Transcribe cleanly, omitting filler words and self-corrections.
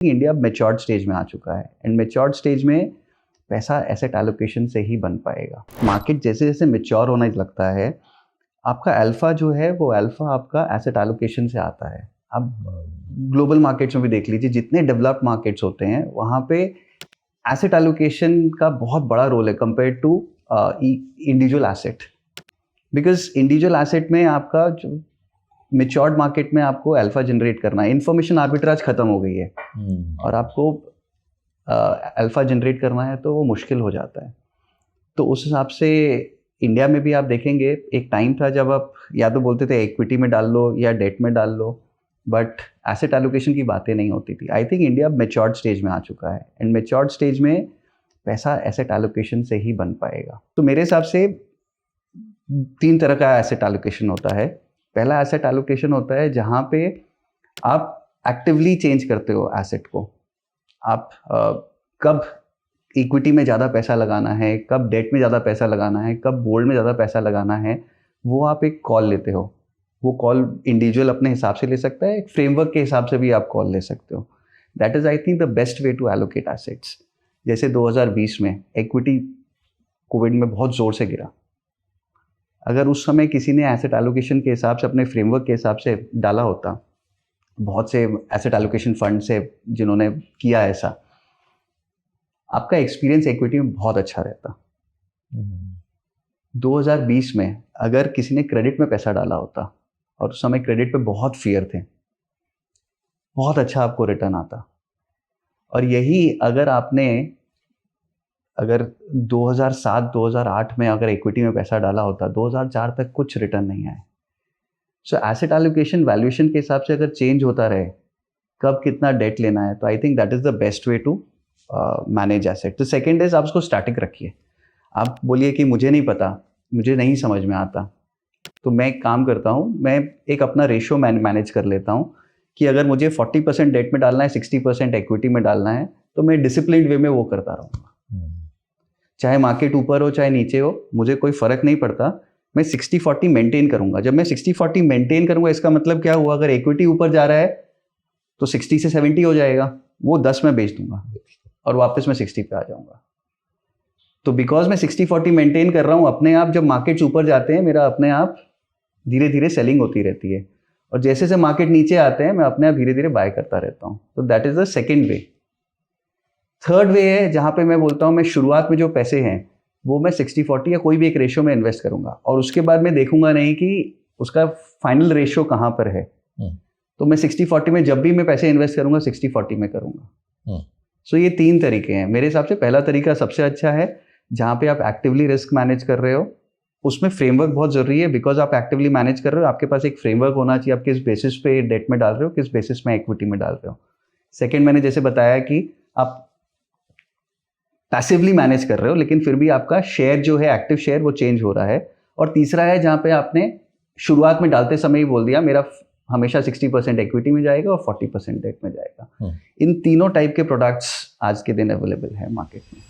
India matured stage में आ चुका है एंड मैच्योर्ड स्टेज में पैसा एसेट एलोकेशन से ही बन पाएगा। मार्केट जैसे जैसे मैच्योर होने लगता है, आपका अल्फा जो है वो अल्फा आपका एसेट एलोकेशन से आता है। आप ग्लोबल मार्केट्स में भी देख लीजिए, जितने डेवलप्ड मार्केट्स होते हैं वहाँ पे एसेट एलोकेशन का बहुत बड़ा रोल है compare to individual asset. Because individual asset में आपका जो मैच्योर्ड मार्केट में आपको अल्फा जनरेट करना है, इंफॉर्मेशन आर्बिट्राज खत्म हो गई है और आपको अल्फा जनरेट करना है तो वो मुश्किल हो जाता है। तो उस हिसाब से इंडिया में भी आप देखेंगे, एक टाइम था जब आप या तो बोलते थे इक्विटी में डाल लो या डेट में डाल लो, बट एसेट एलोकेशन की बातें नहीं होती थी। I think India matured stage में आ चुका है एंड मैच्योर्ड स्टेज में पैसा एसेट एलोकेशन से ही बन पाएगा। तो मेरे हिसाब से 3 तरह का एसेट एलोकेशन होता है। पहला एसेट एलोकेशन होता है जहाँ पे आप एक्टिवली चेंज करते हो एसेट को। आप कब इक्विटी में ज़्यादा पैसा लगाना है, कब डेट में ज़्यादा पैसा लगाना है, कब गोल्ड में ज़्यादा पैसा लगाना है, वो आप एक कॉल लेते हो। वो कॉल इंडिविजुअल अपने हिसाब से ले सकता है, एक फ्रेमवर्क के हिसाब से भी आप कॉल ले सकते हो। That is I think the best way to allocate assets. जैसे 2020 में इक्विटी कोविड में बहुत ज़ोर से गिरा। अगर उस समय किसी ने एसेट एलोकेशन के हिसाब से अपने फ्रेमवर्क के हिसाब से डाला होता, बहुत से एसेट एलोकेशन फंड से जिन्होंने किया ऐसा, आपका एक्सपीरियंस इक्विटी में बहुत अच्छा रहता। 2020 में अगर किसी ने क्रेडिट में पैसा डाला होता और उस समय क्रेडिट पे बहुत फियर थे, बहुत अच्छा आपको रिटर्न आता। और यही अगर 2007-2008 में अगर इक्विटी में पैसा डाला होता, 2004 तक कुछ रिटर्न नहीं आए। सो एसेट एलोकेशन वैल्यूएशन के हिसाब से अगर चेंज होता रहे, कब कितना डेट लेना है, तो I think that is the best way to manage asset. तो सेकेंड इज आप उसको स्टैटिक रखिए। आप बोलिए कि मुझे नहीं पता, मुझे नहीं समझ में आता, तो मैं एक काम करता हूँ, मैं एक अपना रेशियो मैनेज कर लेता हूँ कि अगर मुझे 40% डेट में डालना है, 60% इक्विटी में डालना है, तो मैं डिसिप्लिन्ड वे में वो करता रहूँगा। चाहे मार्केट ऊपर हो चाहे नीचे हो, मुझे कोई फ़र्क नहीं पड़ता, मैं 60-40 मेंटेन करूँगा। जब मैं 60-40 मेंटेन करूँगा, इसका मतलब क्या हुआ, अगर इक्विटी ऊपर जा रहा है तो 60 से 70 हो जाएगा, वो 10 में बेच दूंगा और वापस मैं 60 पे आ जाऊँगा। तो बिकॉज मैं 60-40 मेंटेन कर रहा हूँ, अपने आप जब मार्केट्स ऊपर जाते हैं, मेरा अपने आप धीरे धीरे सेलिंग होती रहती है, और जैसे जैसे मार्केट नीचे आते हैं मैं अपने आप धीरे धीरे बाय करता रहता हूँ। तो that is the second way. Third way है जहाँ पे मैं बोलता हूँ, मैं शुरुआत में जो पैसे हैं वो मैं 60-40 या कोई भी एक रेशियो में इन्वेस्ट करूँगा, और उसके बाद मैं देखूंगा नहीं कि उसका फाइनल रेशियो कहाँ पर है। तो मैं 60-40 में जब भी मैं पैसे इन्वेस्ट करूँगा 60-40 में करूँगा। सो ये 3 तरीके हैं मेरे हिसाब से। पहला तरीका सबसे अच्छा है, जहाँ पे आप एक्टिवली रिस्क मैनेज कर रहे हो, उसमें फ्रेमवर्क बहुत ज़रूरी है। बिकॉज आप एक्टिवली मैनेज कर रहे हो, आपके पास एक फ्रेमवर्क होना चाहिए, आप किस बेसिस पे डेट में डाल रहे हो, किस बेसिस में इक्विटी में डाल रहे हो। सेकेंड, मैंने जैसे बताया कि आप पैसिवली मैनेज कर रहे हो, लेकिन फिर भी आपका शेयर जो है, एक्टिव शेयर, वो चेंज हो रहा है। और तीसरा है जहाँ पे आपने शुरुआत में डालते समय ही बोल दिया मेरा हमेशा 60% इक्विटी में जाएगा और 40% डेट में जाएगा। इन तीनों टाइप के प्रोडक्ट्स आज के दिन अवेलेबल है मार्केट में।